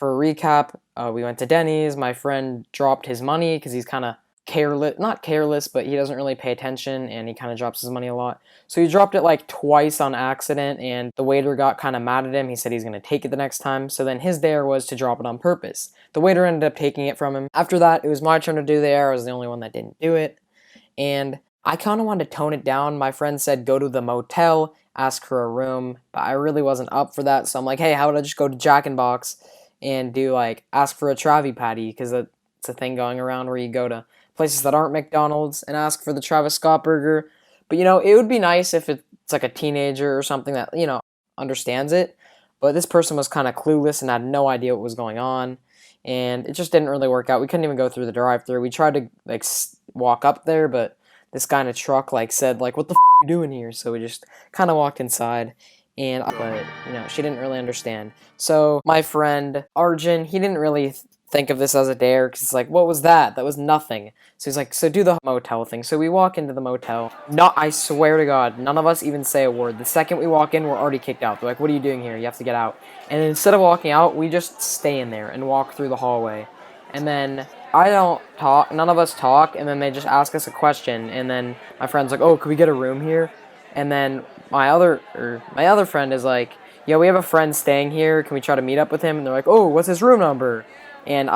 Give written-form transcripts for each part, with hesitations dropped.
for a recap, we went to Denny's. My friend dropped his money because he's kind of careless, not careless, but he doesn't really pay attention and he kind of drops his money a lot. So he dropped it like twice on accident and the waiter got kind of mad at him. He said he's going to take it the next time. So then his dare was to drop it on purpose. The waiter ended up taking it from him. After that, it was my turn to do the dare. I was the only one that didn't do it. And I kind of wanted to tone it down. My friend said go to the motel, ask for a room, but I really wasn't up for that. So I'm like, hey, how would I just go to Jack in Box and do like ask for a Travi Patty? Because it's a thing going around where you go to places that aren't McDonald's and ask for the Travis Scott burger. But it would be nice if it's like a teenager or something that understands it. But this person was kind of clueless and had no idea what was going on, and it just didn't really work out. We couldn't even go through the drive-thru. We tried to like walk up there, but this guy in a truck like said like, "What the f are you doing here?" So we just kind of walked inside, but she didn't really understand. So my friend Arjun, he didn't really think of this as a dare because it's like, what was that? That was nothing. So he's like, so do the motel thing. So we walk into the motel. No, I swear to God, none of us even say a word. The second we walk in, we're already kicked out. They're like, what are you doing here? You have to get out. And instead of walking out, we just stay in there and walk through the hallway. And then I don't talk. None of us talk. And then they just ask us a question. And then my friend's like, oh, could we get a room here? And then my other friend is like, yeah, we have a friend staying here. Can we try to meet up with him? And they're like, oh, what's his room number? And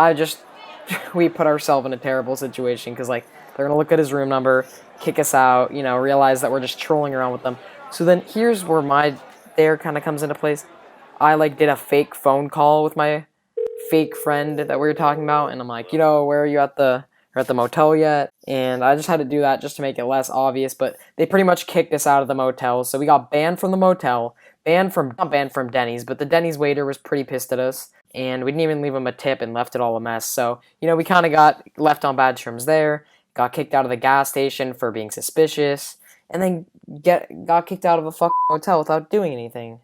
we put ourselves in a terrible situation because, like, they're going to look at his room number, kick us out, realize that we're just trolling around with them. So then here's where my dare kind of comes into place. I, like, did a fake phone call with my fake friend that we were talking about, and I'm like, where are you at the motel yet? And I just had to do that just to make it less obvious, but they pretty much kicked us out of the motel, so we got banned from the motel, not banned from Denny's, but the Denny's waiter was pretty pissed at us. And we didn't even leave him a tip and left it all a mess. So, we kind of got left on bad terms there. Got kicked out of the gas station for being suspicious. And then got kicked out of a fucking hotel without doing anything,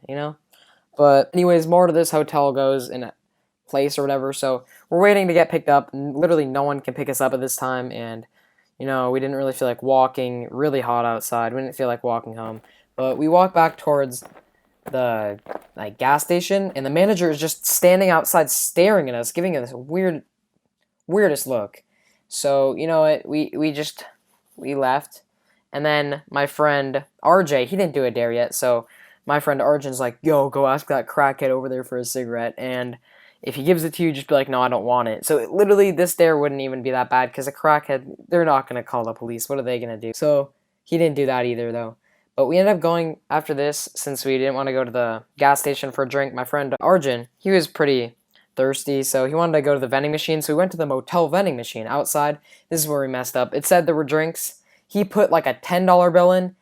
But anyways, more to this hotel goes in a place or whatever. So we're waiting to get picked up. Literally no one can pick us up at this time. And, we didn't really feel like walking. Really hot outside. We didn't feel like walking home. But we walked back towards the gas station, and the manager is just standing outside staring at us, giving us this weirdest look. So we left, and then my friend RJ, he didn't do a dare yet, so my friend Arjun's like, yo, go ask that crackhead over there for a cigarette, and if he gives it to you, just be like, no, I don't want it. So literally this dare wouldn't even be that bad, because a crackhead, they're not going to call the police. What are they going to do? So he didn't do that either, though. But we ended up going after this, since we didn't want to go to the gas station for a drink. My friend Arjun, he was pretty thirsty, so he wanted to go to the vending machine. So we went to the motel vending machine outside. This is where we messed up. It said there were drinks. He put like a $10 bill in.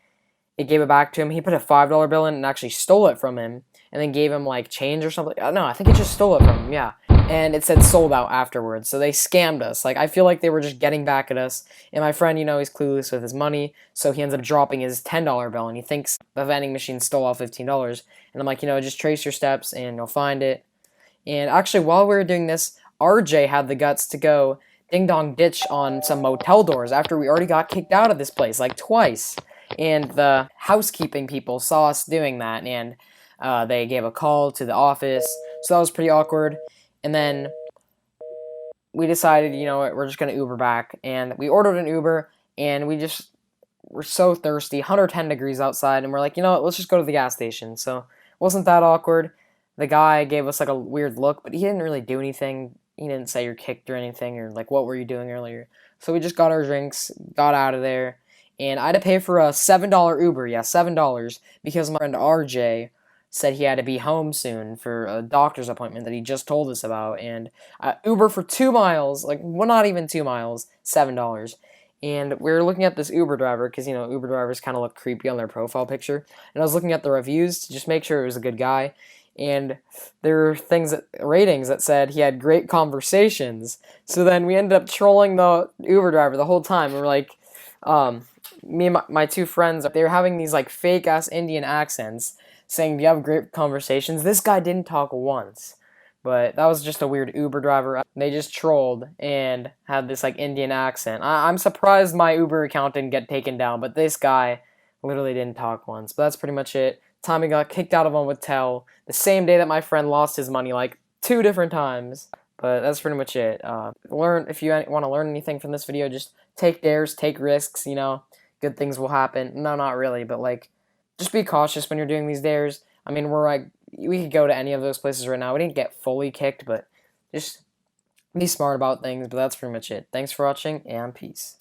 It gave it back to him. He put a $5 bill in and actually stole it from him. And then gave him like change or something. No, I think it just stole it from him, yeah. And it said sold out afterwards. So they scammed us. Like, I feel like they were just getting back at us. And my friend, he's clueless with his money. So he ends up dropping his $10 bill. And he thinks the vending machine stole all $15. And I'm like, just trace your steps and you'll find it. And actually, while we were doing this, RJ had the guts to go ding-dong ditch on some motel doors after we already got kicked out of this place, like twice. And the housekeeping people saw us doing that. And they gave a call to the office. So that was pretty awkward. And then we decided, we're just going to Uber back. And we ordered an Uber, and we're so thirsty, 110 degrees outside, and we're like, let's just go to the gas station. So it wasn't that awkward. The guy gave us like a weird look, but he didn't really do anything. He didn't say you're kicked or anything, or like, what were you doing earlier? So we just got our drinks, got out of there, and I had to pay for a $7 Uber. Yeah, $7, because my friend RJ said he had to be home soon for a doctor's appointment that he just told us about, and Uber for 2 miles, not even 2 miles, $7. And we were looking at this Uber driver, because, Uber drivers kind of look creepy on their profile picture, and I was looking at the reviews to just make sure it was a good guy, and there were ratings that said he had great conversations. So then we ended up trolling the Uber driver the whole time, and we're like, me and my two friends, they were having these, fake-ass Indian accents, saying, do you have great conversations? This guy didn't talk once, but that was just a weird Uber driver. They just trolled and had this, Indian accent. I'm surprised my Uber account didn't get taken down, but this guy literally didn't talk once. But that's pretty much it. Tommy got kicked out of a motel the same day that my friend lost his money, 2 different times. But that's pretty much it. Learn if you want to learn anything from this video, just take dares, take risks. Good things will happen. No, not really, but like, just be cautious when you're doing these dares. I mean, we could go to any of those places right now. We didn't get fully kicked, but just be smart about things. But that's pretty much it. Thanks for watching, and peace.